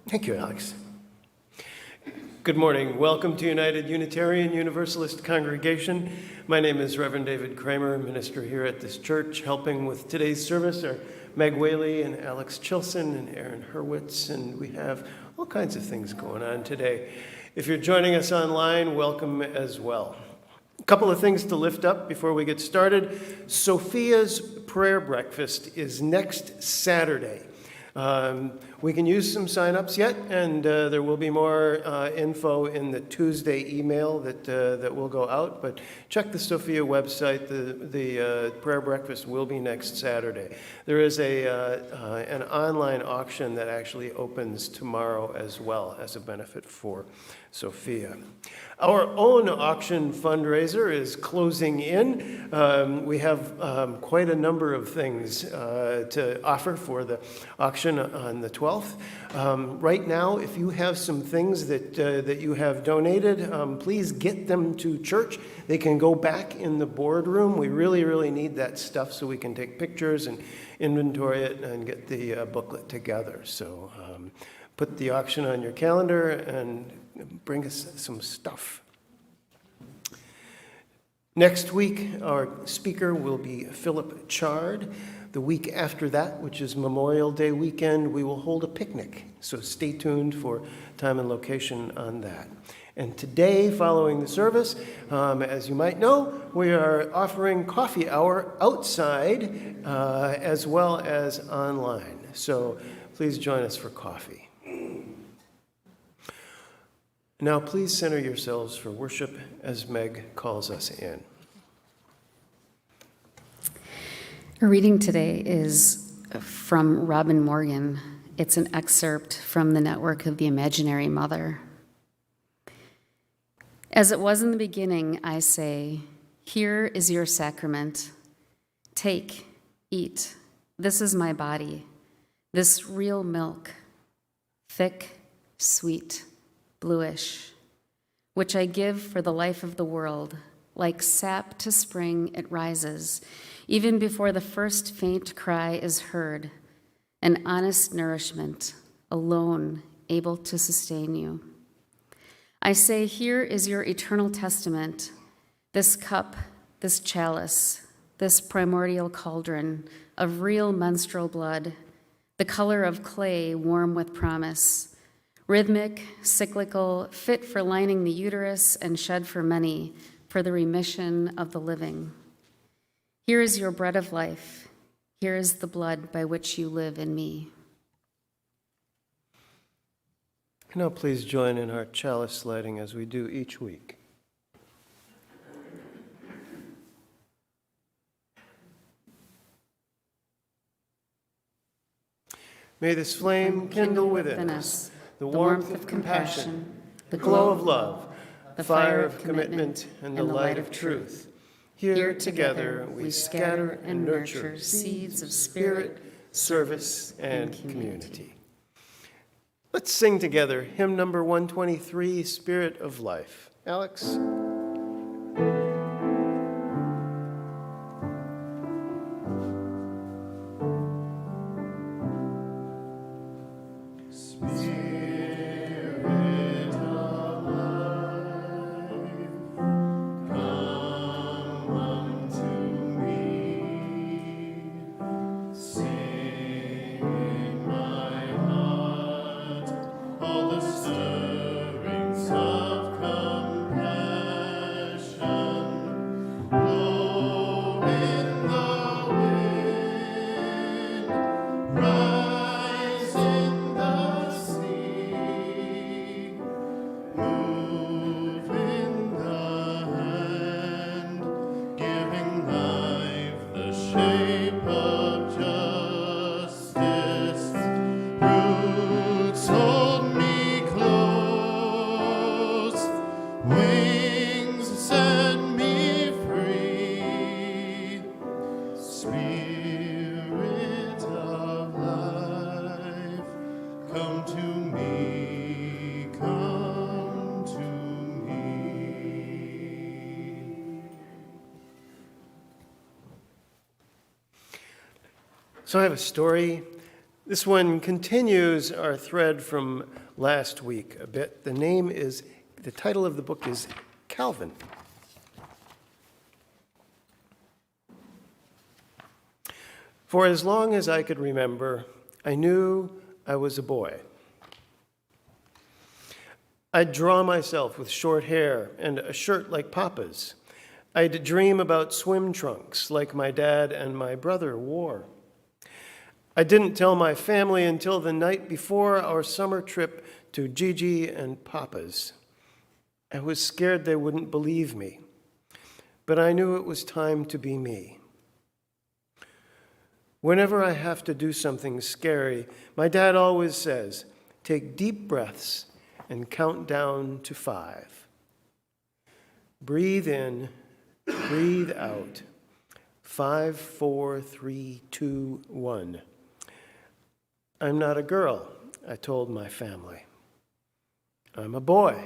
Thank you, Alex. Good morning. Welcome to United Unitarian Universalist Congregation. My name is Reverend David Kraemer, minister here at this church. Helping with today's service are Meg Whaley and Alex Chilsen and Aaron Hurwitz, and we have all kinds of things going on today. If you're joining us online, welcome as well. A couple of things to lift up before we get started. Sophia's prayer breakfast is next Saturday. We can use some sign-ups yet, and there will be more info in the Tuesday email that will go out. But check the Sophia website. The prayer breakfast will be next Saturday. There is an online auction that actually opens tomorrow as well as a benefit for Sophia. Our own auction fundraiser is closing in. We have quite a number of things to offer for the auction on the 12th. Right now, if you have some things that you have donated, please get them to church. They can go back in the boardroom. We really, really need that stuff so we can take pictures and inventory it and get the booklet together. So put the auction on your calendar and bring us some stuff. Next week, our speaker will be Philip Chard. The week after that, which is Memorial Day weekend, we will hold a picnic. So stay tuned for time and location on that. And today, following the service, as you might know, we are offering coffee hour outside as well as online. So please join us for coffee. Now, please center yourselves for worship as Meg calls us in. Our reading today is from Robin Morgan. It's an excerpt from the Network of the Imaginary Mother. As it was in the beginning, I say, here is your sacrament. Take, eat. This is my body. This real milk, thick, sweet, bluish, which I give for the life of the world. Like sap to spring, it rises, even before the first faint cry is heard, an honest nourishment, alone able to sustain you. I say, here is your eternal testament, this cup, this chalice, this primordial cauldron of real menstrual blood, the color of clay warm with promise, rhythmic, cyclical, fit for lining the uterus and shed for many, for the remission of the living. Here is your bread of life. Here is the blood by which you live in me. Now please join in our chalice lighting as we do each week. May this flame kindle within us the warmth of compassion, the glow of love, the fire of commitment, and the light of truth. Here together we scatter and nurture seeds of spirit, service, and community. Let's sing together hymn number 123, Spirit of Life. Alex? So I have a story This one continues our thread from last week a bit. The title of the book is Calvin. For as long as I could remember, I knew I was a boy. I'd draw myself with short hair and a shirt like Papa's. I'd dream about swim trunks like my dad and my brother wore. I didn't tell my family until the night before our summer trip to Gigi and Papa's. I was scared they wouldn't believe me, but I knew it was time to be me. Whenever I have to do something scary, my dad always says, take deep breaths and count down to 5. Breathe in, breathe out. 5, 4, 3, 2, 1. I'm not a girl, I told my family. I'm a boy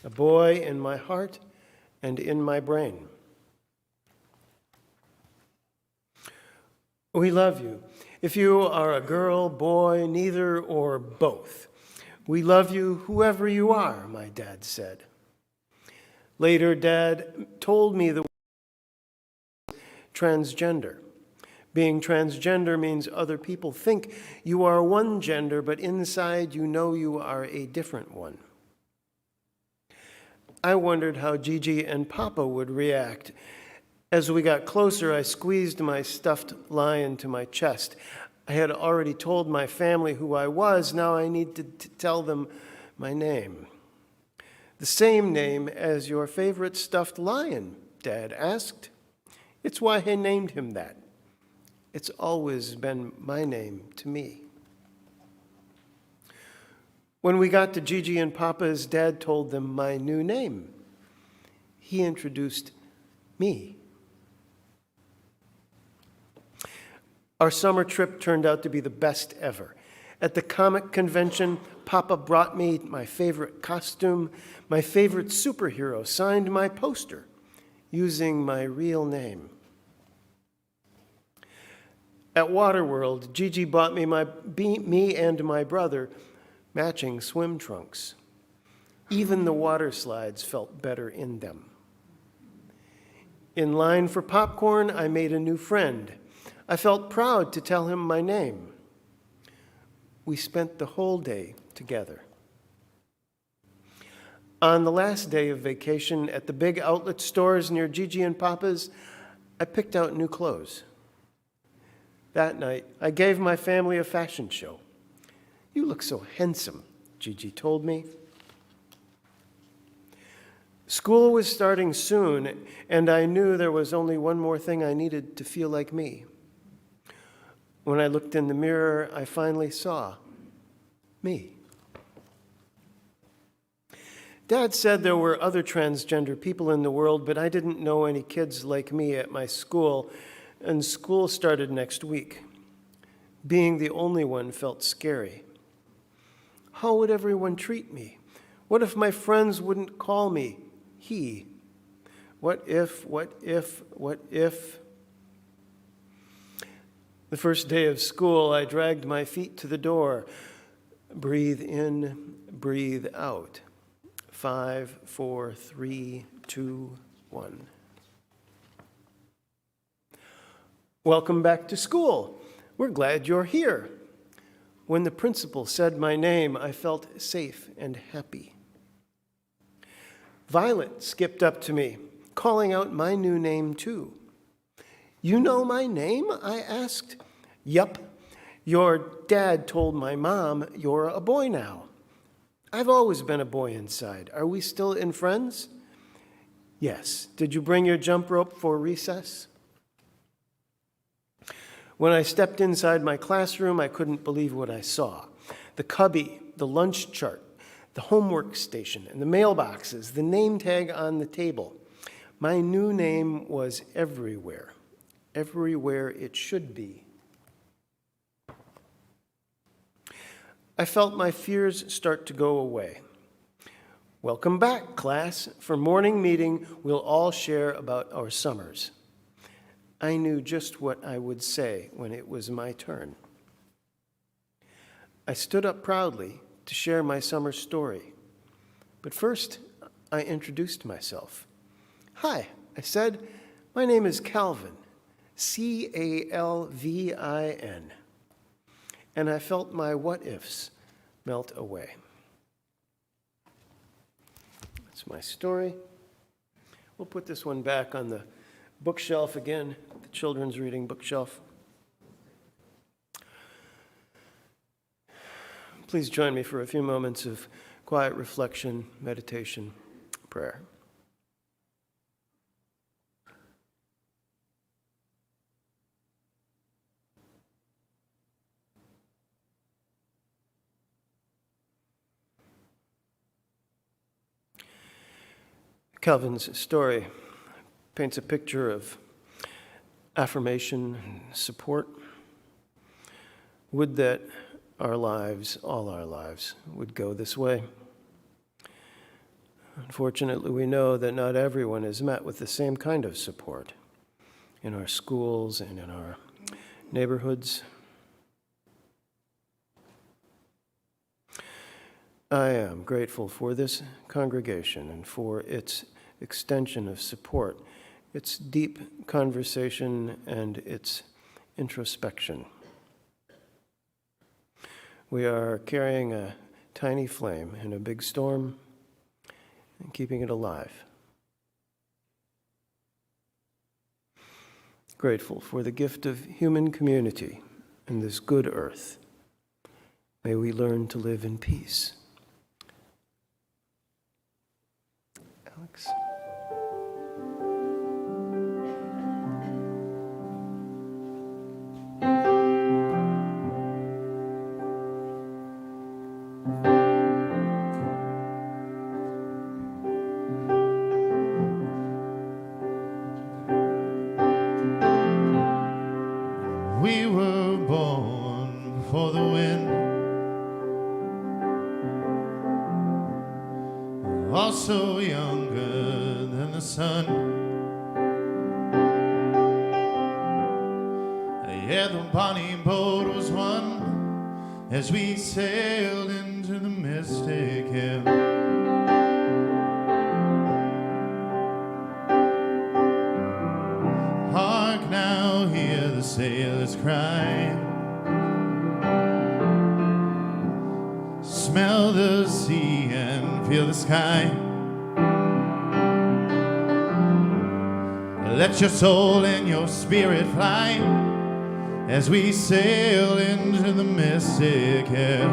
in my heart and in my brain. We love you. If you are a girl, boy, neither, or both. We love you whoever you are, my dad said. Later, Dad told me the word transgender. Being transgender means other people think you are one gender, but inside you know you are a different one. I wondered how Gigi and Papa would react. As we got closer, I squeezed my stuffed lion to my chest. I had already told my family who I was. Now I needed to tell them my name. The same name as your favorite stuffed lion, Dad asked. It's why I named him that. It's always been my name to me. When we got to Gigi and Papa's, Dad told them my new name. He introduced me. Our summer trip turned out to be the best ever. At the comic convention, Papa brought me my favorite costume. My favorite superhero signed my poster using my real name. At Waterworld, Gigi bought me and my brother matching swim trunks. Even the water slides felt better in them. In line for popcorn, I made a new friend. I felt proud to tell him my name. We spent the whole day together. On the last day of vacation at the big outlet stores near Gigi and Papa's, I picked out new clothes. That night, I gave my family a fashion show. You look so handsome, Gigi told me. School was starting soon, and I knew there was only one more thing I needed to feel like me. When I looked in the mirror, I finally saw me. Dad said there were other transgender people in the world, but I didn't know any kids like me at my school, and school started next week. Being the only one felt scary. How would everyone treat me? What if my friends wouldn't call me he? What if? The first day of school, I dragged my feet to the door. Breathe in, breathe out. 5, 4, 3, 2, 1. Welcome back to school. We're glad you're here. When the principal said my name, I felt safe and happy. Violet skipped up to me, calling out my new name too. You know my name? I asked. Yup. Your dad told my mom you're a boy now. I've always been a boy inside. Are we still in friends? Yes. Did you bring your jump rope for recess? When I stepped inside my classroom, I couldn't believe what I saw. The cubby, the lunch chart, the homework station, and the mailboxes, the name tag on the table. My new name was everywhere it should be. I felt my fears start to go away. Welcome back, class. For morning meeting, we'll all share about our summers. I knew just what I would say when it was my turn. I stood up proudly to share my summer story. But first, I introduced myself. "Hi," I said, "my name is Calvin, Calvin." And I felt my what-ifs melt away. That's my story. We'll put this one back on the bookshelf again, the children's reading bookshelf. Please join me for a few moments of quiet reflection, meditation, prayer. Calvin's story paints a picture of affirmation and support. Would that our lives, all our lives, would go this way. Unfortunately, we know that not everyone is met with the same kind of support in our schools and in our neighborhoods. I am grateful for this congregation and for its extension of support, its deep conversation, and its introspection. We are carrying a tiny flame in a big storm and keeping it alive. Grateful for the gift of human community in this good earth. May we learn to live in peace. Alex? We were born for the wind, also younger than the sun. Yeah, the bonnie boat was one as we sailed into the mystic air. Hark now, hear the sailors cry. Smell the sea and feel the sky. Let your soul and your spirit fly as we sail into the mystic air.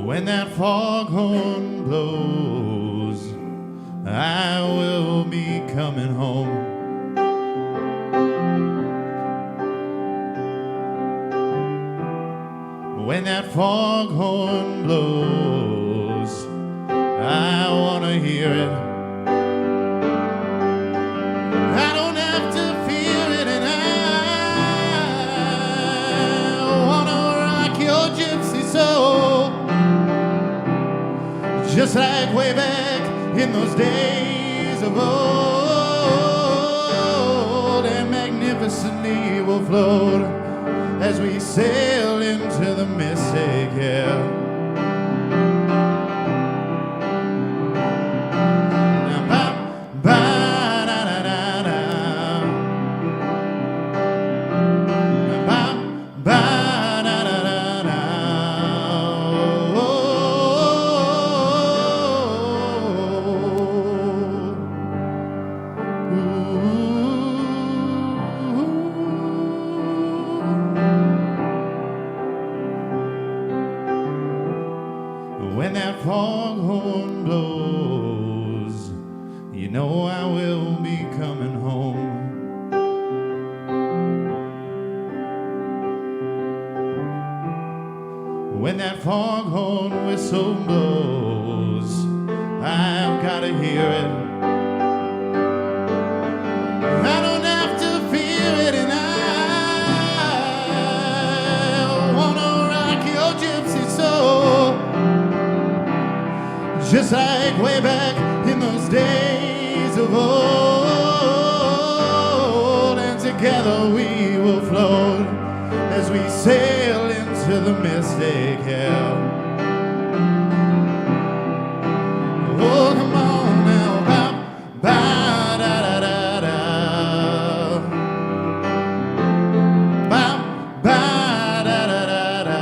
When that foghorn blows, I will be coming home. When that foghorn blows, I want to hear it. I don't have to fear it, and I want to rock your gypsy soul. Just like way back in those days of old, and magnificently will float as we sail into the mystic air. When that foghorn blows, you know I will be coming home. When that foghorn whistle blows, I've got to hear it. I don't have to fear it, and I want to rock your gypsy soul. Just like way back in those days of old, and we sail into the mystic hell. Oh, come on now, ba da da da da, ba da da da da.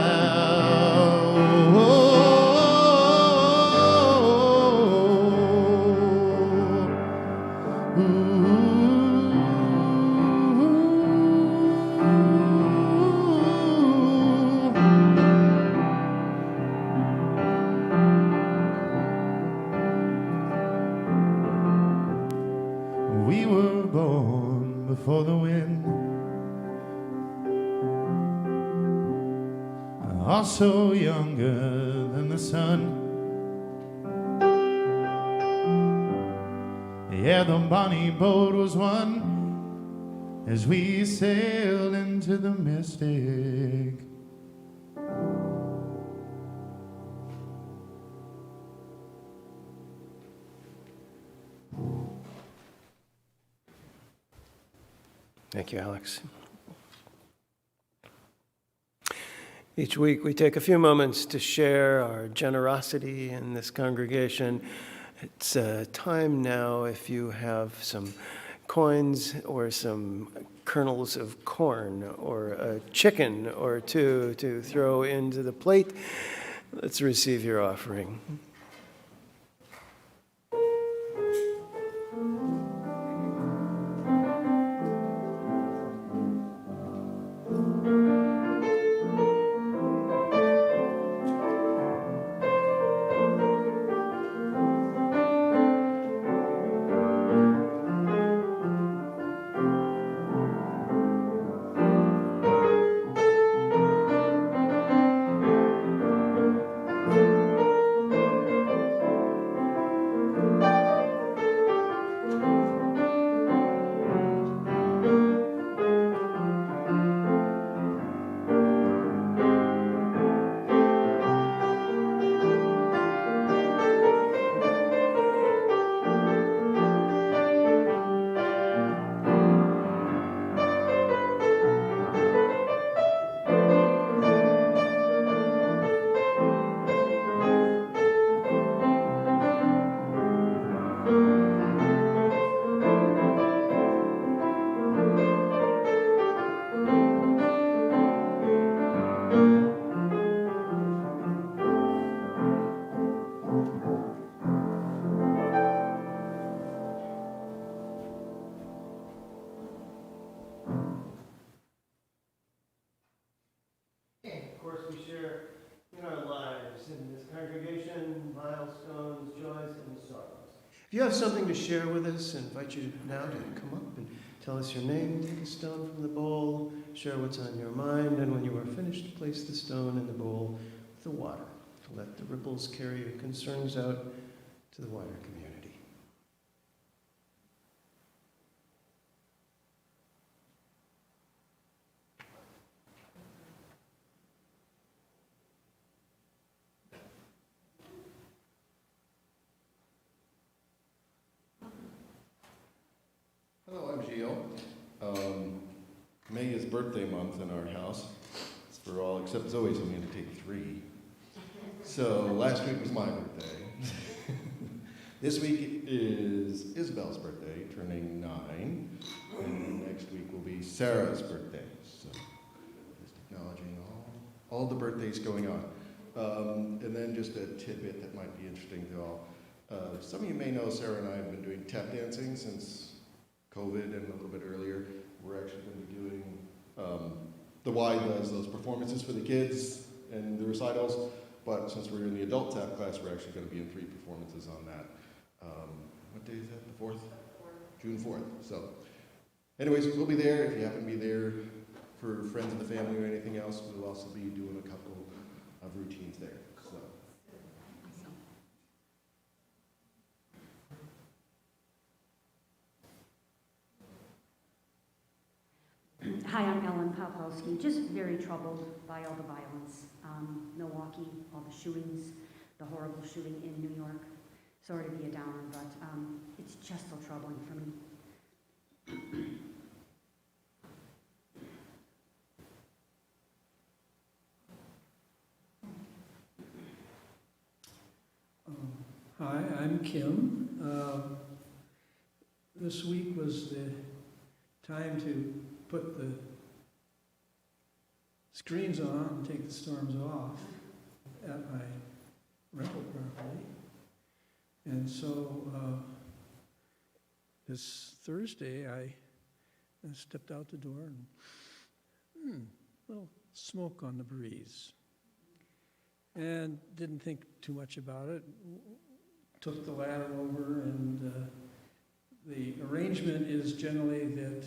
We were born before the wind, also younger than the sun. Yeah, the bonnie boat was one as we sailed into the mystic. Thank you, Alex. Each week we take a few moments to share our generosity in this congregation. It's time now, if you have some coins or some kernels of corn or a chicken or two to throw into the plate, let's receive your offering. If you have something to share with us, I invite you now to come up and tell us your name, take a stone from the bowl, share what's on your mind, and when you are finished, place the stone in the bowl with the water. Let the ripples carry your concerns out to the wider community. Hello, I'm Gio. May is birthday month in our house. It's for all except Zoe, so I'm going to take 3. So last week was my birthday. This week is Isabel's birthday, turning 9. And next week will be Sarah's birthday. So just acknowledging all the birthdays going on. And then just a tidbit that might be interesting to all. Some of you may know Sarah and I have been doing tap dancing since COVID and a little bit earlier. We're actually going to be doing, the Y does those performances for the kids and the recitals, but since we're in the adult tap class, we're actually going to be in 3 performances on that. What day is that, the 4th? June 4th. So anyways, we'll be there. If you happen to be there for friends of the family or anything else, we'll also be doing a couple of routines there. So. Hi, I'm Ellen Popowski. Just very troubled by all the violence. Milwaukee, all the shootings, the horrible shooting in New York. Sorry to be a downer, but it's just so troubling for me. Hi, I'm Kim. This week was the time to put the screens on and take the storms off at my rental property. And so this Thursday I stepped out the door and little smoke on the breeze. And didn't think too much about it. Took the ladder over, and the arrangement is generally that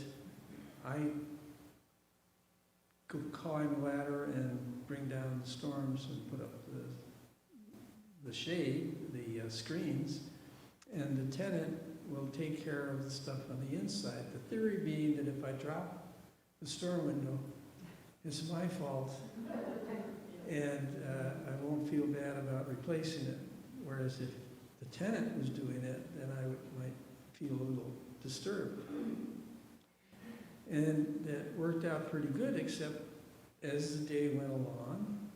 I go climb the ladder and bring down the storms and put up the shade, the screens, and the tenant will take care of the stuff on the inside. The theory being that if I drop the storm window, it's my fault, and I won't feel bad about replacing it. Whereas if the tenant was doing it, then I might feel a little disturbed. And that worked out pretty good, except as the day went along,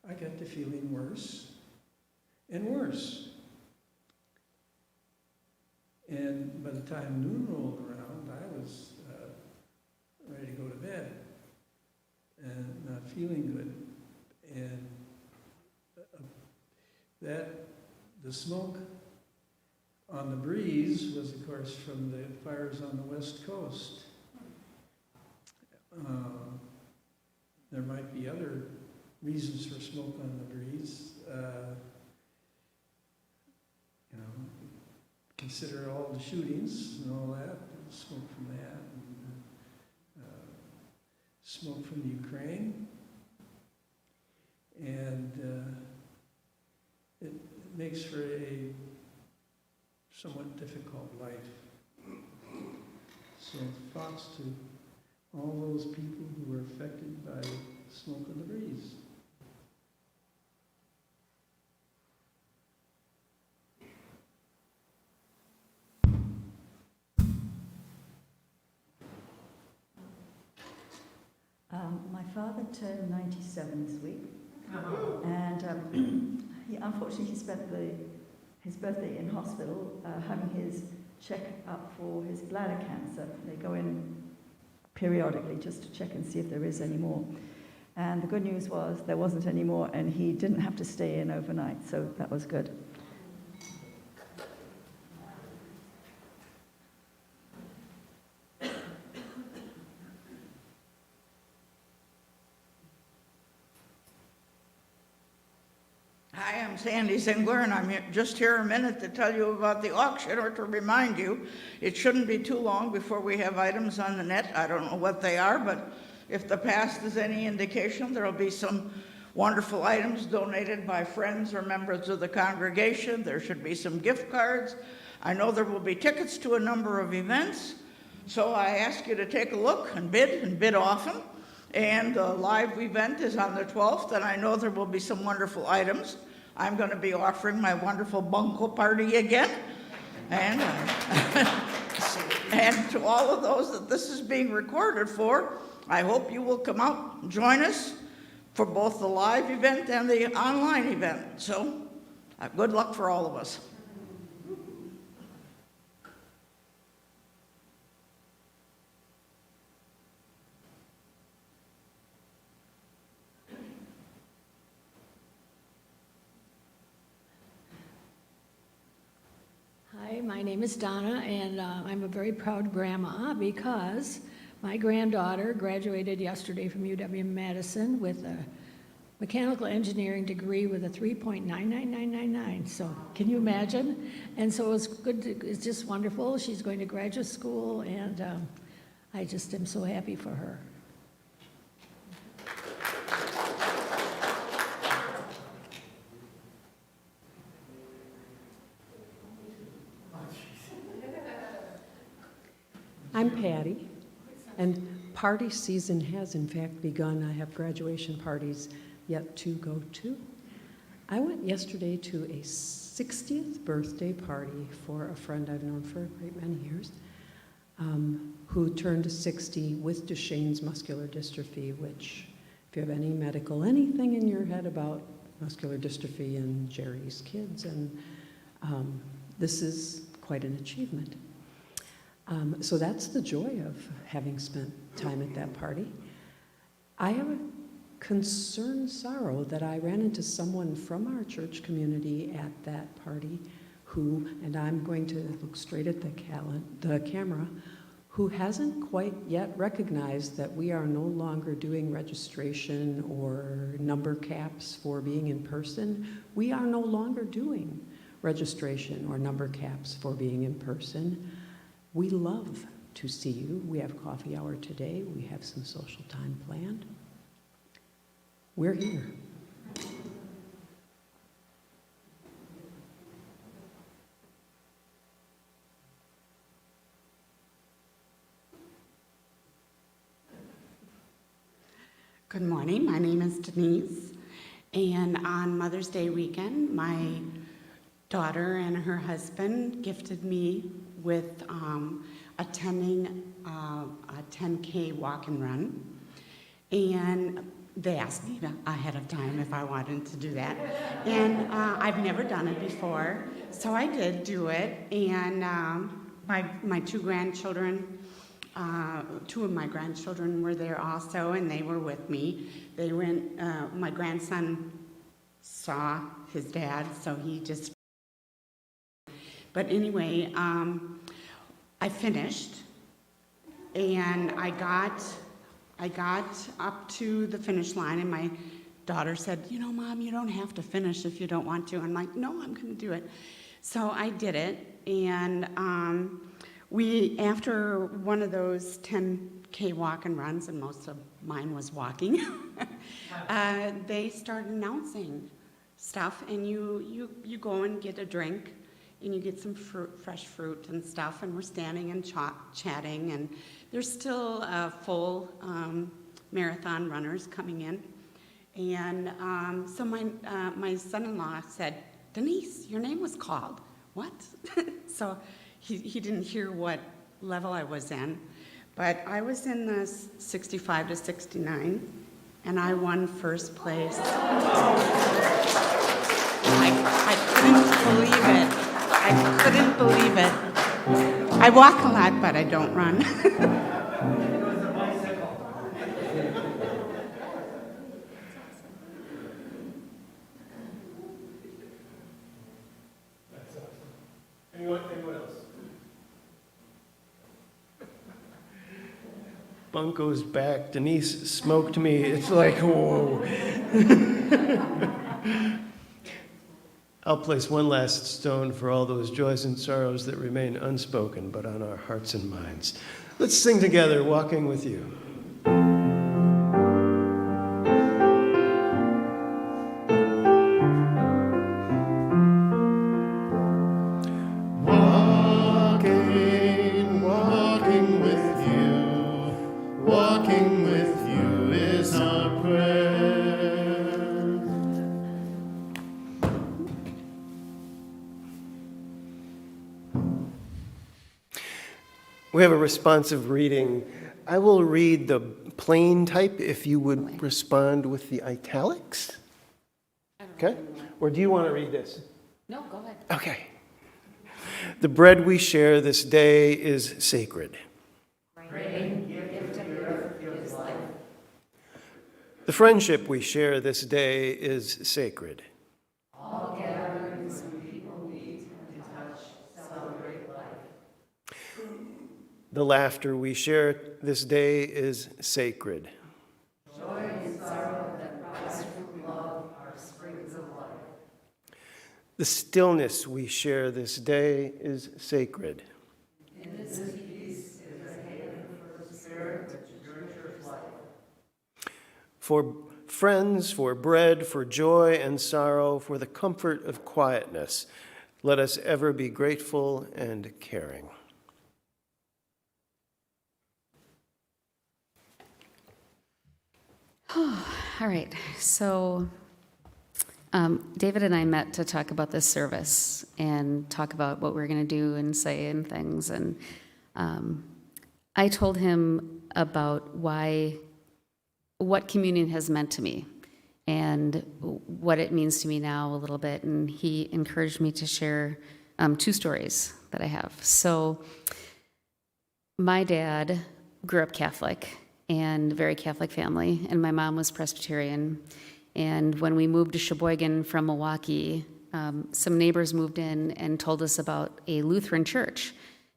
I got to feeling worse and worse. And by the time noon rolled around, I was ready to go to bed and not feeling good. And the smoke on the breeze was, of course, from the fires on the West Coast. There might be other reasons for smoke on the breeze. Consider all the shootings and all that, smoke from that, and smoke from the Ukraine. And it makes for a somewhat difficult life. So thoughts to all those people who were affected by smoke on the breeze. My father turned 97 this week, and unfortunately he spent his birthday in hospital having his check-up for his bladder cancer. They go in periodically just to check and see if there is any more. And the good news was there wasn't any more, and he didn't have to stay in overnight, so that was good. Hi, I'm Sandy Zingler, and I'm just here a minute to tell you about the auction, or to remind you, it shouldn't be too long before we have items on the net. I don't know what they are, but if the past is any indication, there'll be some wonderful items donated by friends or members of the congregation. There should be some gift cards. I know there will be tickets to a number of events, so I ask you to take a look and bid often. And the live event is on the 12th, and I know there will be some wonderful items. I'm going to be offering my wonderful bunco party again. And, and to all of those that this is being recorded for, I hope you will come out and join us for both the live event and the online event. So good luck for all of us. Hi, my name is Donna, and I'm a very proud grandma because my granddaughter graduated yesterday from UW-Madison with a mechanical engineering degree with a 3.99999. So can you imagine? And so it's good. It's just wonderful. She's going to graduate school, and I just am so happy for her. I'm Patty, and party season has in fact begun. I have graduation parties yet to go to. I went yesterday to a 60th birthday party for a friend I've known for a great many years, who turned 60 with Duchenne's muscular dystrophy, which, if you have any anything in your head about muscular dystrophy and Jerry's kids and This is quite an achievement. So that's the joy of having spent time at that party. I have a concerned sorrow that I ran into someone from our church community at that party who, and I'm going to look straight at the camera, who hasn't quite yet recognized that we are no longer doing registration or number caps for being in person. We are no longer doing registration or number caps for being in person. We love to see you. We have coffee hour today. We have some social time planned. We're here. Good morning, my name is Denise, and on Mother's Day weekend, my daughter and her husband gifted me with attending a 10K walk and run, and they asked me ahead of time if I wanted to do that, and I've never done it before, so I did do it, and my two grandchildren, two of my grandchildren were there also, and they were with me. They went, my grandson saw his dad, so he just, but anyway, I finished, and I got up to the finish line, and my daughter said, you know, Mom, you don't have to finish if you don't want to. I'm like, no, I'm gonna do it. So I did it, and after one of those 10K walk and runs, and most of mine was walking, they started announcing stuff, and you go and get a drink, and you get some fresh fruit and stuff, and we're standing and chatting, and there's still full marathon runners coming in. And so my son-in-law said, Denise, your name was called. What? So he didn't hear what level I was in, but I was in the 65 to 69, and I won first place. I couldn't believe it. I couldn't believe it. I walk a lot, but I don't run. It was a bicycle. That's awesome. Anyone else? Bunko's back. Denise smoked me. It's like, whoa. I'll place one last stone for all those joys and sorrows that remain unspoken, but on our hearts and minds. Let's sing together, Walking with You. Walking with you, walking with you is our prayer. We have a responsive reading. I will read the plain type if you would respond with the italics. Okay? Or do you want to read this? No, go ahead. Okay. The bread we share this day is sacred. The friendship we share this day is sacred. All gatherings when people meet and touch, celebrate life. The laughter we share this day is sacred. Joy and sorrow that rise from love are springs of life. The stillness we share this day is sacred. In this peace is a haven for the spirit which nurtures life. For friends, for bread, for joy and sorrow, for the comfort of quietness, let us ever be grateful and caring. All right, so David and I met to talk about this service and talk about what we're going to do and say and things. And I told him about what communion has meant to me. and what it means to me now a little bit. And he encouraged me to share 2 stories that I have. So my dad grew up Catholic and very Catholic family, and my mom was Presbyterian. And when we moved to Sheboygan from Milwaukee, some neighbors moved in and told us about a Lutheran church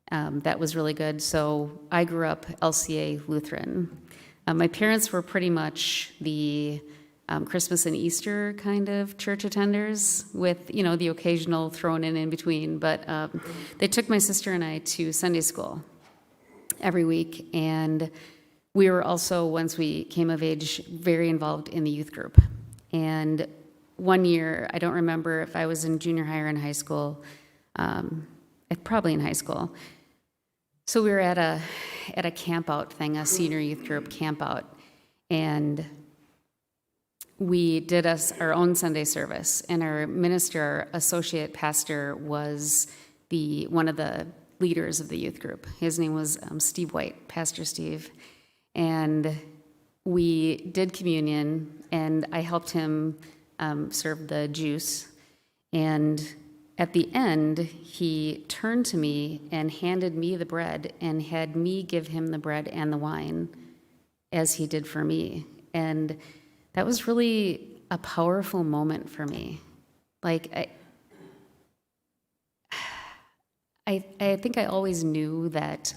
that was really good. So I grew up LCA Lutheran. My parents were pretty much the Christmas and Easter kind of church attenders, with, the occasional thrown in between. But they took my sister and I to Sunday school every week. And we were also, once we came of age, very involved in the youth group. And one year, I don't remember if I was in junior high or in high school, probably in hie school. So we were at a camp out thing, a senior youth group camp out, and we did our own Sunday service, and our minister, our associate pastor, was one of the leaders of the youth group. His name was Steve White, Pastor Steve, and we did communion, and I helped him serve the juice, and at the end, he turned to me and handed me the bread and had me give him the bread and the wine as he did for me. And that was really a powerful moment for me. Like, I think I always knew that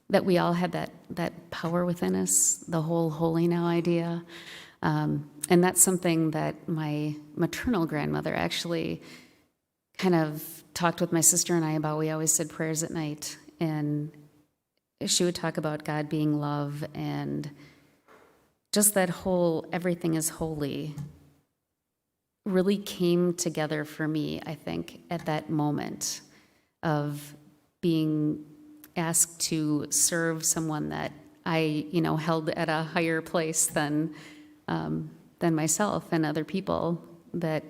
that we all had that power within us, the whole holy now idea. And that's something that my maternal grandmother actually kind of talked with my sister and I about. We always said prayers at night, and she would talk about God being love, and just that whole everything is holy really came together for me, I think, at that moment of being asked to serve someone that I, held at a higher place than myself and other people, that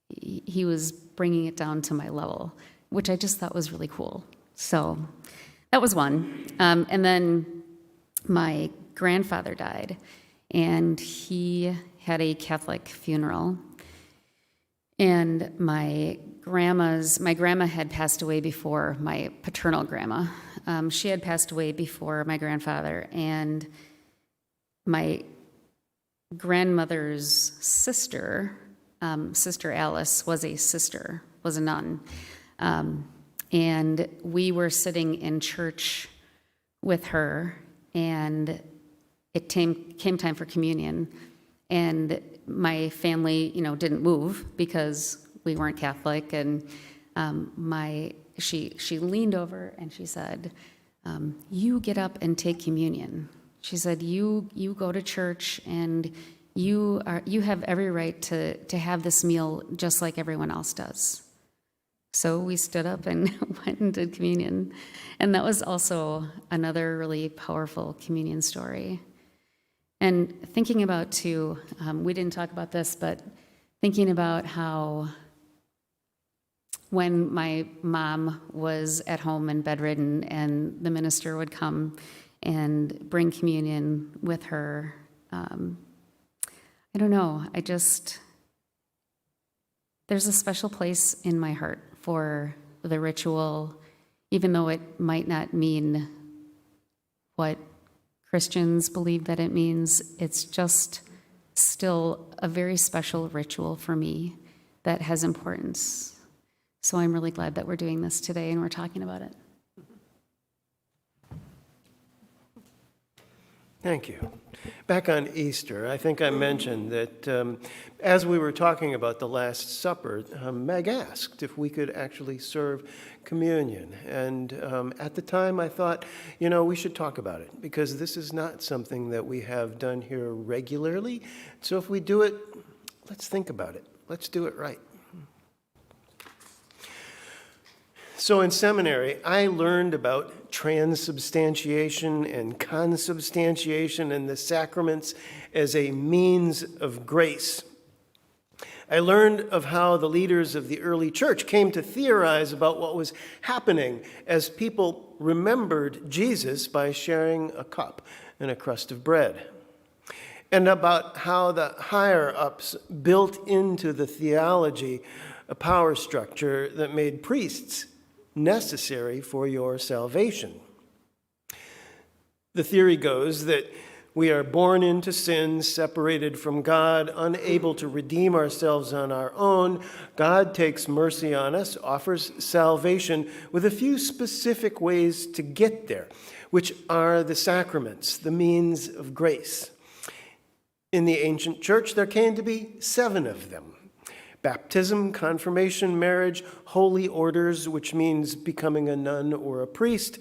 he was bringing it down to my level, which I just thought was really cool. So that was one. And then my grandfather died, and he had a Catholic funeral. And my grandma had passed away before my paternal grandma. She had passed away before my grandfather, and my grandmother's sister, Sister Alice, was a nun. And we were sitting in church with her, and it came time for communion. And my family, didn't move because we weren't Catholic. And she leaned over and she said, "You get up and take communion." She said, you go to church, and you have every right to have this meal just like everyone else does. So we stood up and went and did communion. And that was also another really powerful communion story. And thinking about, too, we didn't talk about this, but thinking about how when my mom was at home and bedridden, and the minister would come and bring communion with her, I don't know, there's a special place in my heart for the ritual, even though it might not mean what Christians believe that it means. It's just still a very special ritual for me that has importance. So I'm really glad that we're doing this today and we're talking about it. Thank you. Back on Easter, I think I mentioned that as we were talking about the Last Supper, Meg asked if we could actually serve communion. And at the time, I thought, we should talk about it, because this is not something that we have done here regularly. So if we do it, let's think about it. Let's do it right. So in seminary, I learned about transubstantiation and consubstantiation and the sacraments as a means of grace. I learned of how the leaders of the early church came to theorize about what was happening as people remembered Jesus by sharing a cup and a crust of bread. and about how the higher-ups built into the theology a power structure that made priests necessary for your salvation. The theory goes that we are born into sin, separated from God, unable to redeem ourselves on our own. God takes mercy on us, offers salvation with a few specific ways to get there, which are the sacraments, the means of grace. In the ancient church, there came to be 7 of them: baptism, confirmation, marriage, holy orders, which means becoming a nun or a priest,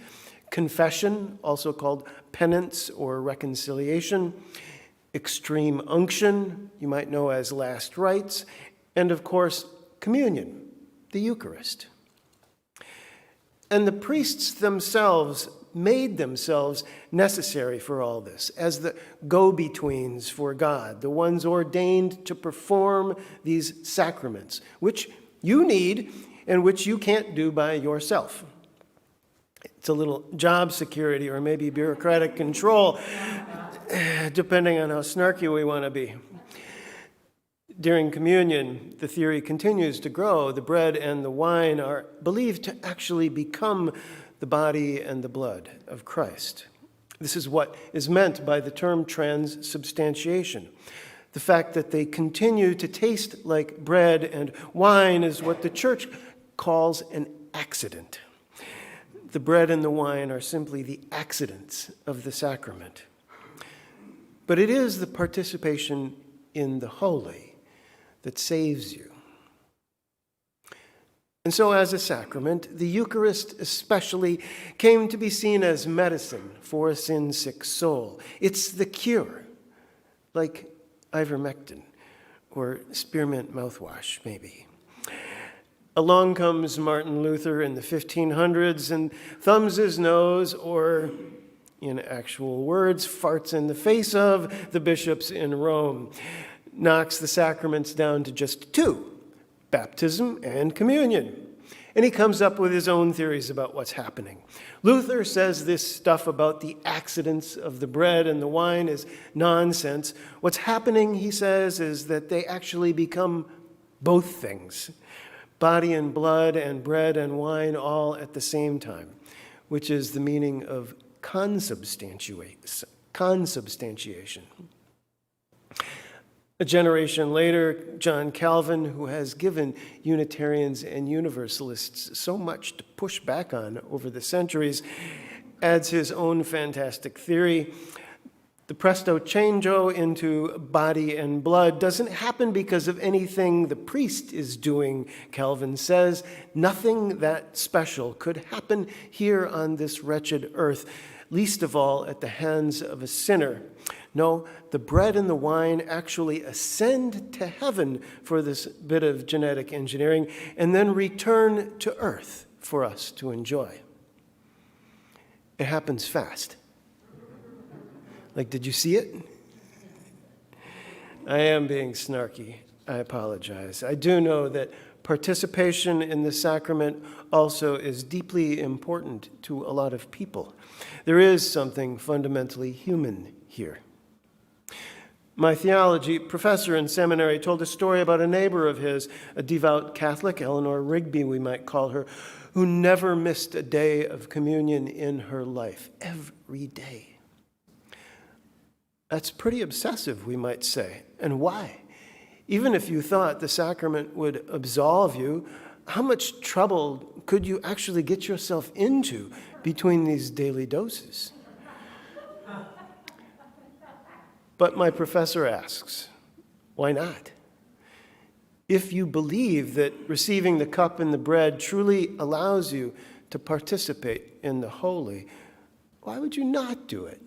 confession, also called penance or reconciliation, extreme unction, you might know as last rites, and of course, communion, the Eucharist. And the priests themselves made themselves necessary for all this, as the go-betweens for God, the ones ordained to perform these sacraments, which you need and which you can't do by yourself. It's a little job security or maybe bureaucratic control, depending on how snarky we want to be. During communion, the theory continues to grow. The bread and the wine are believed to actually become the body and the blood of Christ. This is what is meant by the term transubstantiation. The fact that they continue to taste like bread and wine is what the church calls an accident. The bread and the wine are simply the accidents of the sacrament. But it is the participation in the holy that saves you. And so as a sacrament, the Eucharist especially came to be seen as medicine for a sin-sick soul. It's the cure, like ivermectin or spearmint mouthwash, maybe. Along comes Martin Luther in the 1500s and thumbs his nose, or in actual words, farts in the face of the bishops in Rome, knocks the sacraments down to just 2, baptism and communion. And he comes up with his own theories about what's happening. Luther says this stuff about the accidents of the bread and the wine is nonsense. What's happening, he says, is that they actually become both things. Body and blood and bread and wine all at the same time, which is the meaning of consubstantiation. A generation later, John Calvin, who has given Unitarians and Universalists so much to push back on over the centuries, adds his own fantastic theory. The presto changeo into body and blood doesn't happen because of anything the priest is doing, Calvin says. Nothing that special could happen here on this wretched earth, least of all at the hands of a sinner. No, the bread and the wine actually ascend to heaven for this bit of genetic engineering and then return to earth for us to enjoy. It happens fast. Like, did you see it? I am being snarky. I apologize. I do know that participation in the sacrament also is deeply important to a lot of people. There is something fundamentally human here. My theology professor in seminary told a story about a neighbor of his, a devout Catholic, Eleanor Rigby we might call her, who never missed a day of communion in her life, every day. That's pretty obsessive, we might say. And why? Even if you thought the sacrament would absolve you, how much trouble could you actually get yourself into between these daily doses? But my professor asks, why not? If you believe that receiving the cup and the bread truly allows you to participate in the holy, why would you not do it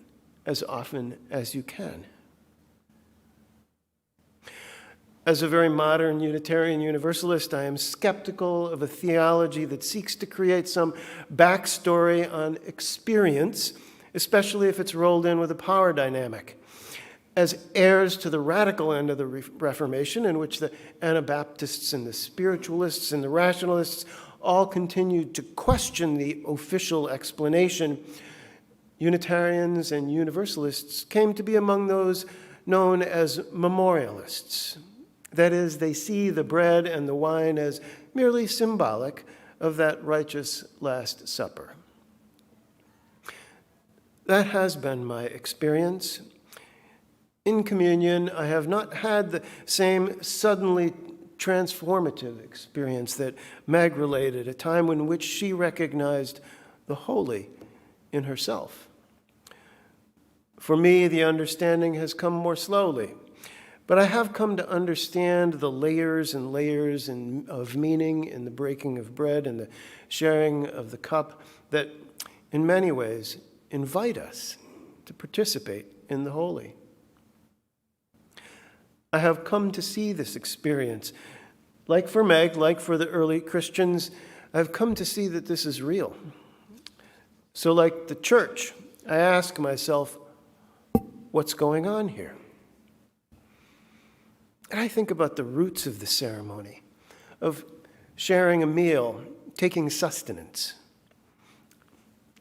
as often as you can? As a very modern Unitarian Universalist, I am skeptical of a theology that seeks to create some backstory on experience, especially if it's rolled in with a power dynamic. As heirs to the radical end of the Reformation, in which the Anabaptists and the spiritualists and the rationalists all continued to question the official explanation, Unitarians and Universalists came to be among those known as memorialists. That is, they see the bread and the wine as merely symbolic of that righteous Last Supper. That has been my experience. In communion, I have not had the same suddenly transformative experience that Meg related, a time in which she recognized the holy in herself. For me, the understanding has come more slowly, but I have come to understand the layers and layers of meaning in the breaking of bread and the sharing of the cup that, in many ways, invite us to participate in the holy. I have come to see this experience. Like for Meg, like for the early Christians, I've come to see that this is real. So like the church, I ask myself, what's going on here? And I think about the roots of the ceremony, of sharing a meal, taking sustenance.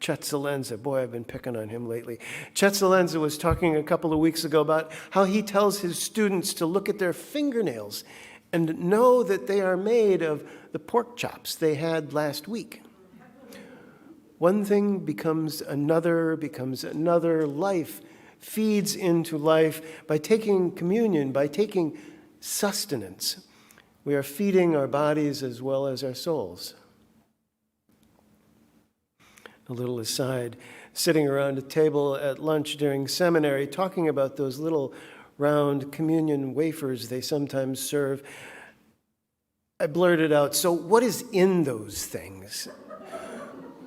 Chilsen, boy, I've been picking on him lately. Chilsen was talking a couple of weeks ago about how he tells his students to look at their fingernails and know that they are made of the pork chops they had last week. One thing becomes another, life feeds into life. By taking communion, by taking sustenance, we are feeding our bodies as well as our souls. A little aside, sitting around a table at lunch during seminary, talking about those little round communion wafers they sometimes serve, I blurted out, "So what is in those things?"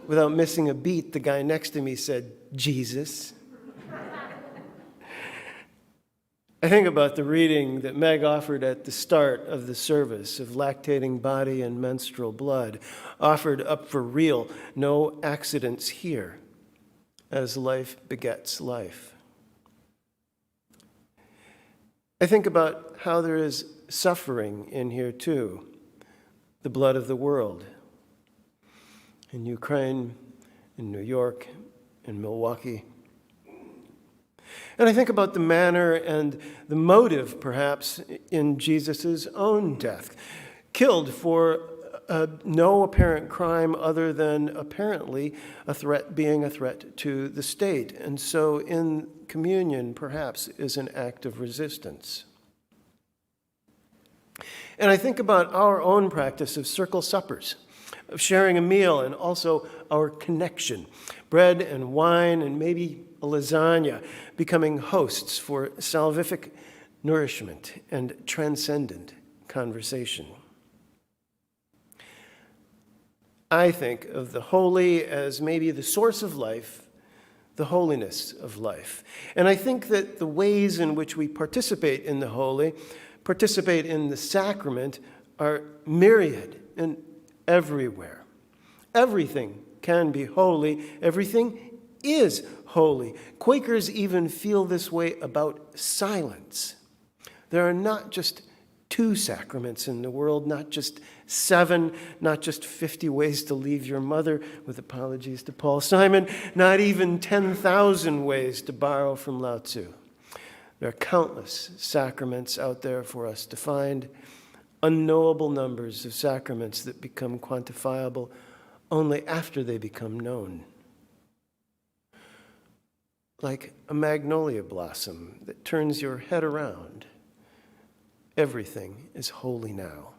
Without missing a beat, the guy next to me said, "Jesus." I think about the reading that Meg offered at the start of the service of lactating body and menstrual blood, offered up for real, no accidents here, as life begets life. I think about how there is suffering in here too, the blood of the world, in Ukraine, in New York, in Milwaukee. And I think about the manner and the motive, perhaps, in Jesus' own death, killed for no apparent crime other than apparently being a threat to the state. And so in communion, perhaps, is an act of resistance. And I think about our own practice of circle suppers, of sharing a meal, and also our connection, bread and wine and maybe a lasagna, becoming hosts for salvific nourishment and transcendent conversation. I think of the holy as maybe the source of life, the holiness of life. And I think that the ways in which we participate in the holy, participate in the sacrament, are myriad and everywhere. Everything can be holy. Everything is holy. Quakers even feel this way about silence. There are not just 2 sacraments in the world, not just 7, not just 50 ways to leave your mother, with apologies to Paul Simon, not even 10,000 ways to borrow from Lao Tzu. There are countless sacraments out there for us to find, unknowable numbers of sacraments that become quantifiable only after they become known. Like a magnolia blossom that turns your head around. Everything is holy now.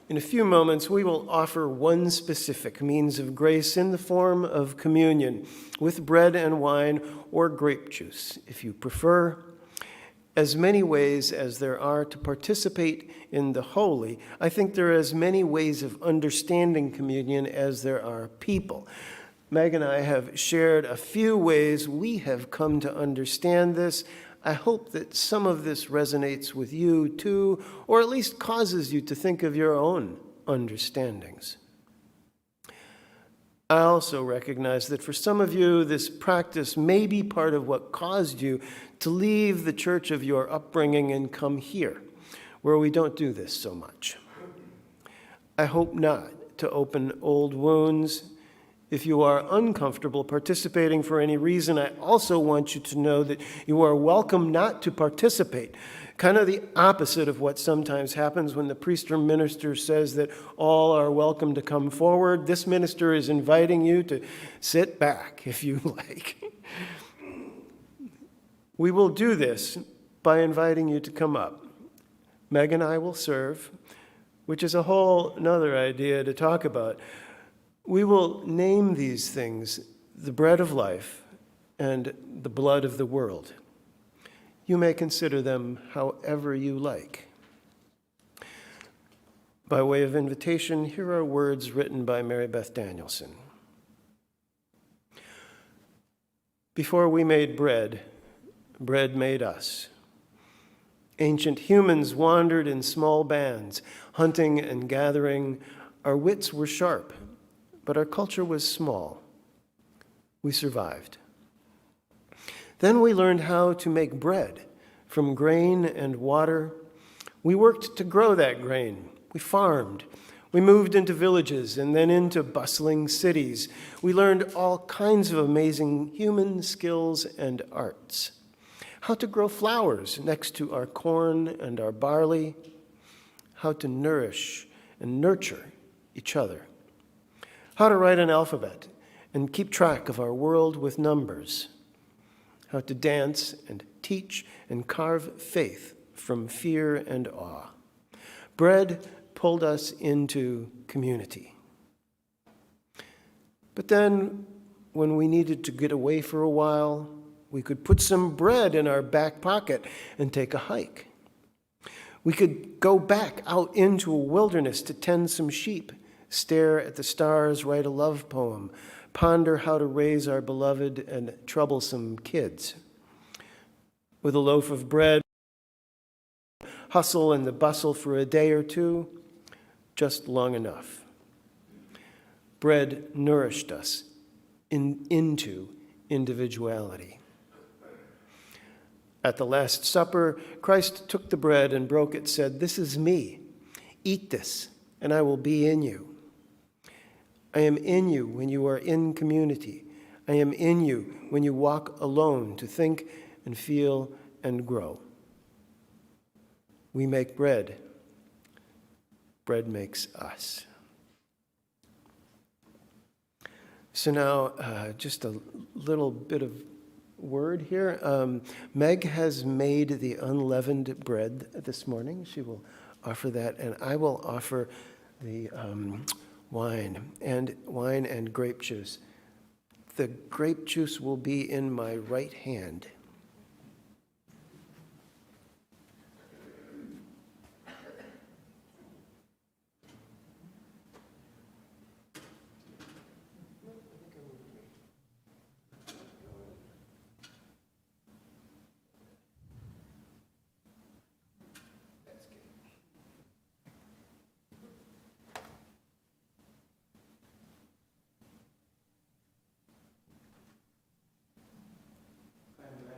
In a few moments, we will offer one specific means of grace in the form of communion with bread and wine or grape juice, if you prefer. As many ways as there are to participate in the holy, I think there are as many ways of understanding communion as there are people. Meg and I have shared a few ways we have come to understand this. I hope that some of this resonates with you too, or at least causes you to think of your own understandings. I also recognize that for some of you, this practice may be part of what caused you to leave the church of your upbringing and come here, where we don't do this so much. I hope not to open old wounds If you are uncomfortable participating for any reason, I also want you to know that you are welcome not to participate. Kind of the opposite of what sometimes happens when the priest or minister says that all are welcome to come forward. This minister is inviting you to sit back if you like. We will do this by inviting you to come up. Meg and I will serve, which is a whole nother idea to talk about. We will name these things the bread of life and the blood of the world. You may consider them however you like. By way of invitation, here are words written by Mary Beth Danielson. Before we made bread, bread made us. Ancient humans wandered in small bands, hunting and gathering. Our wits were sharp, but our culture was small. We survived. Then we learned how to make bread from grain and water. We worked to grow that grain. We farmed. We moved into villages and then into bustling cities. We learned all kinds of amazing human skills and arts. How to grow flowers next to our corn and our barley. How to nourish and nurture each other. How to write an alphabet and keep track of our world with numbers. How to dance and teach and carve faith from fear and awe. Bread pulled us into community. But then, when we needed to get away for a while, we could put some bread in our back pocket and take a hike. We could go back out into a wilderness to tend some sheep, stare at the stars, write a love poem, ponder how to raise our beloved and troublesome kids. With a loaf of bread, hustle and the bustle for a day or two, just long enough. Bread nourished us into individuality. At the Last Supper, Christ took the bread and broke it, said, "This is me. Eat this, and I will be in you. I am in you when you are in community. I am in you when you walk alone to think and feel and grow." We make bread. Bread makes us. So now, just a little bit of word here. Meg has made the unleavened bread this morning. She will offer that, and I will offer the wine and grape juice. The grape juice will be in my right hand. I'm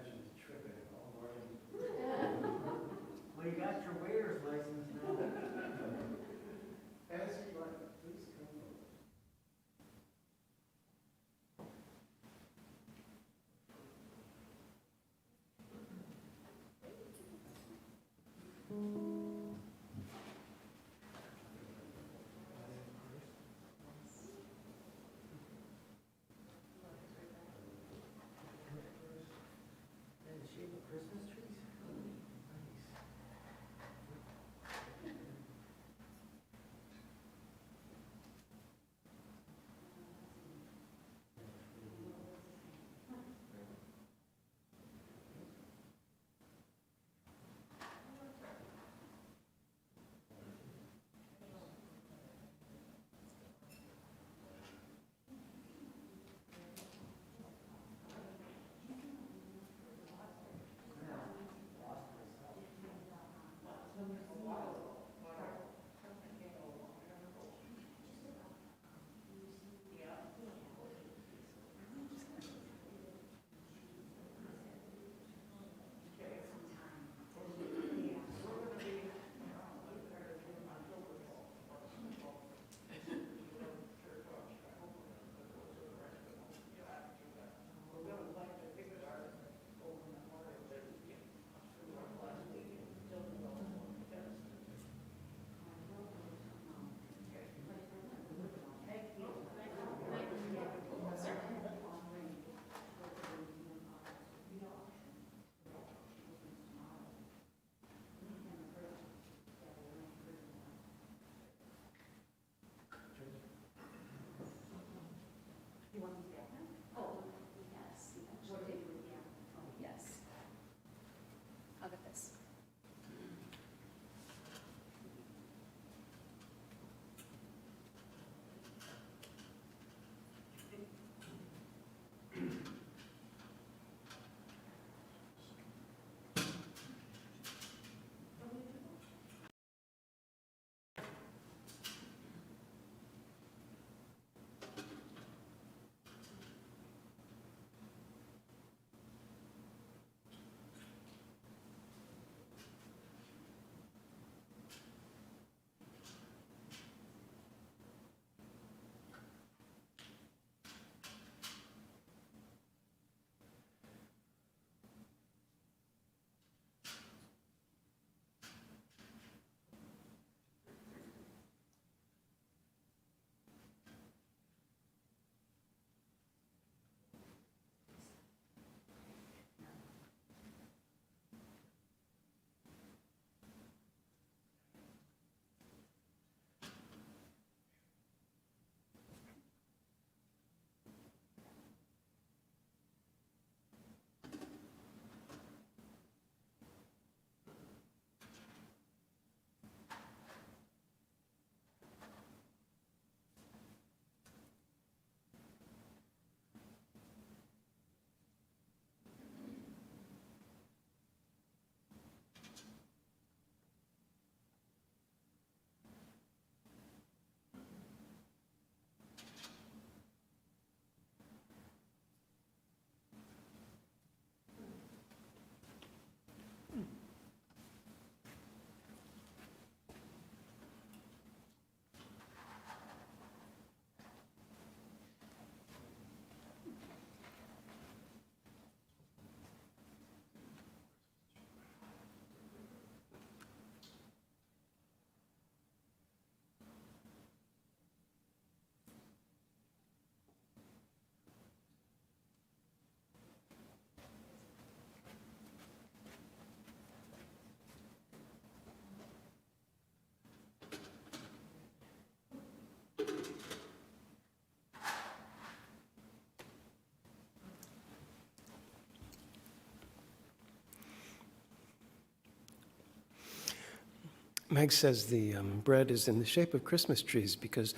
Meg says the bread is in the shape of Christmas trees because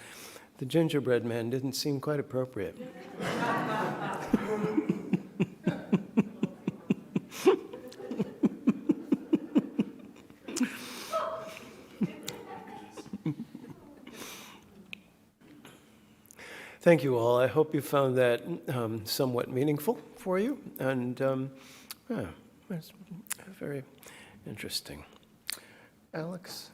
the gingerbread man didn't seem quite appropriate. Thank you all. I hope you found that somewhat meaningful for you, and yeah, it's very interesting. Alex?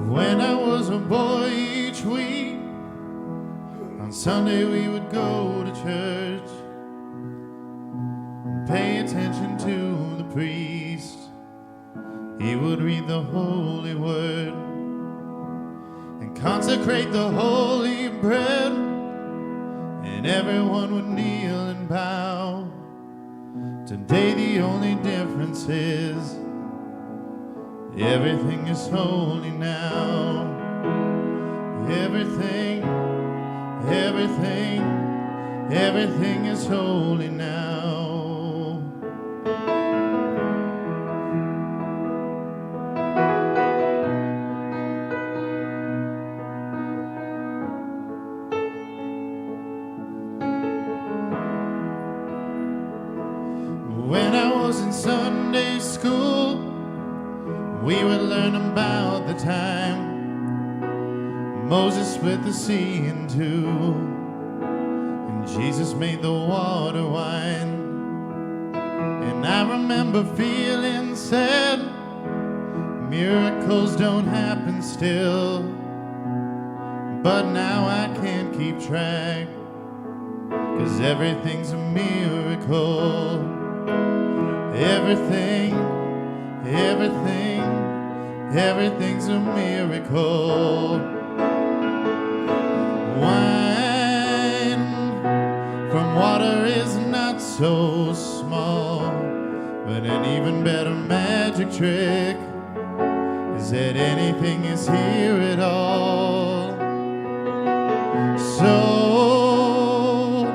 When I was a boy each week, on Sunday we would go to church and pay attention to the priest. He would read the holy word and consecrate the holy bread, and everyone would kneel and bow. Today the only difference is everything is holy now. Everything is holy now. When I was in Sunday school, we would learn about the time Moses split the sea in two, and Jesus made the water wine. And I remember feeling sad, miracles don't happen still. But now I can't keep track, 'cause everything's a miracle. Everything's a miracle. Wine from water is not so small, but an even better magic trick is that anything is here at all. So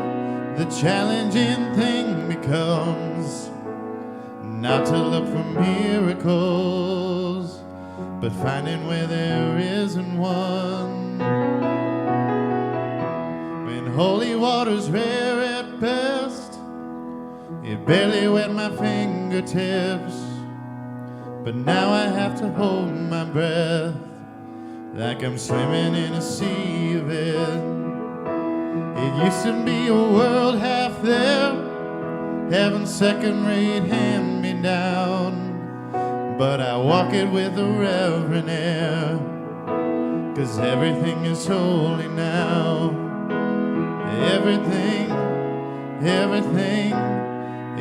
the challenging thing becomes not to look for miracles, but finding where there isn't one. When holy water's rare at best, it barely wet my fingertips. But now I have to hold my breath, like I'm swimming in a sea of it. It used to be a world half there, heaven's second-rate hand-me-down. But I walk it with a reverent air, 'cause everything is holy now.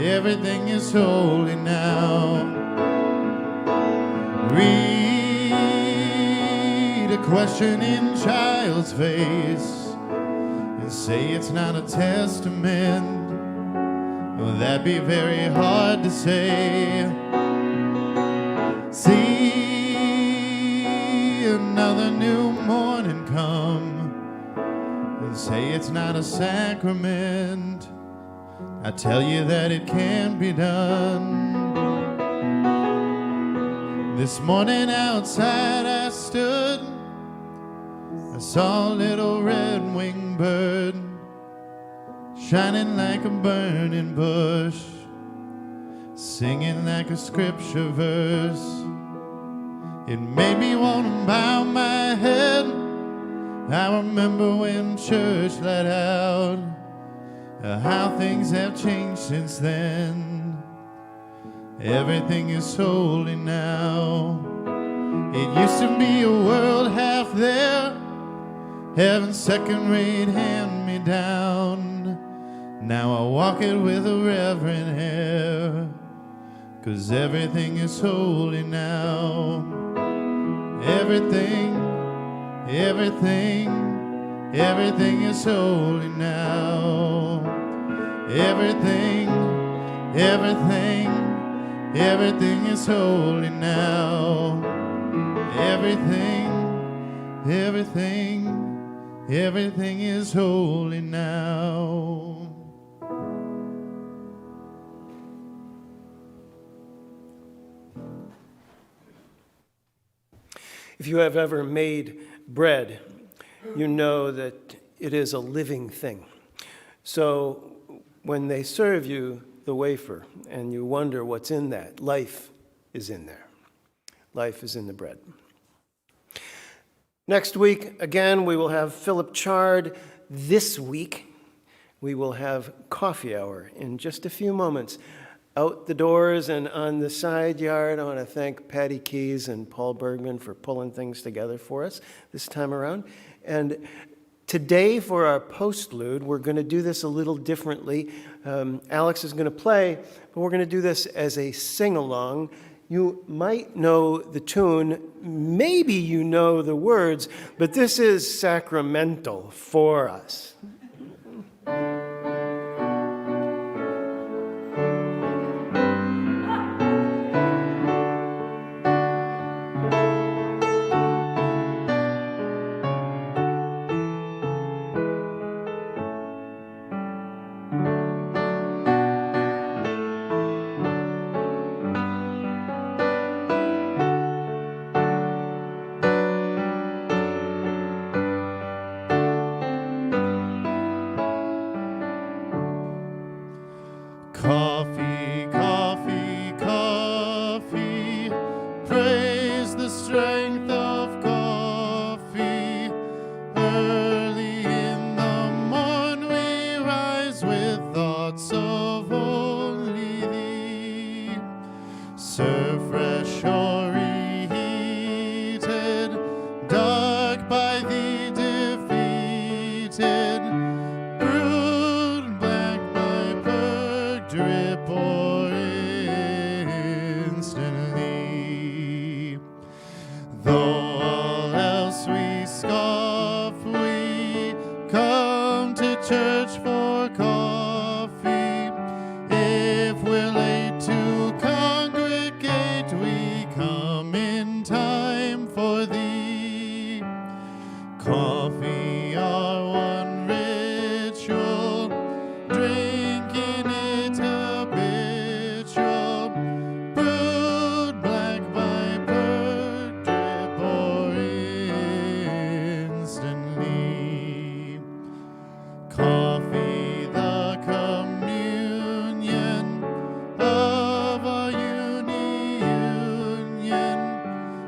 Everything is holy now. Read a questioning child's face and say it's not a testament. Well, that'd be very hard to say. See another new morning come and say it's not a sacrament. I tell you that it can be done. This morning outside I stood, I saw a little red-winged bird shining like a burning bush, singing like a scripture verse. It made me want to bow my head. I remember when church let out, how things have changed since then. Everything is holy now. It used to be a world half there, heaven's second-rate hand-me-down. Now I walk it with a reverent air, 'cause everything is holy now. Everything, everything, everything is holy now. Everything, everything, everything is holy now. Everything, everything, everything is holy now. If you have ever made bread, you know that it is a living thing. So when they serve you the wafer and you wonder what's in that, life is in there. Life is in the bread. Next week, again, we will have Philip Chard. This week, we will have coffee hour in just a few moments. Out the doors and on the side yard, I want to thank Patty Keys and Paul Bergman for pulling things together for us this time around. And today, for our postlude, we're going to do this a little differently. Alex is going to play, but we're going to do this as a sing-along. You might know the tune, maybe you know the words, but this is sacramental for us. Coffee, coffee, coffee, praise the strength of coffee. Early in the morn we rise with thoughts of only thee. Serve fresh or reheated, dark by thee defeated. Brewed black by drip or instantly. Though all else we scoff, we come to church for coffee. If we're late to congregate, we come in time for thee. Coffee, our one ritual, drinking it habitual, brewed black by bird, drip or instantly. Coffee, the communion of our union,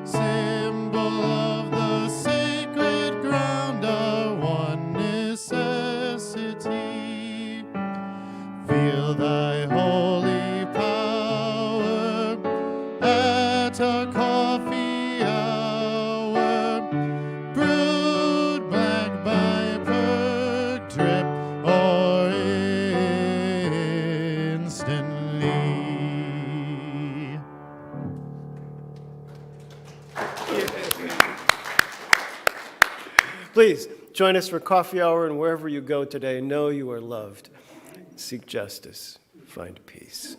symbol of the sacred ground, our one necessity. Feel thy holy power at our coffee hour, brewed black by perk, drip or instantly. Please join us for coffee hour, and wherever you go today, know you are loved. Seek justice, find peace.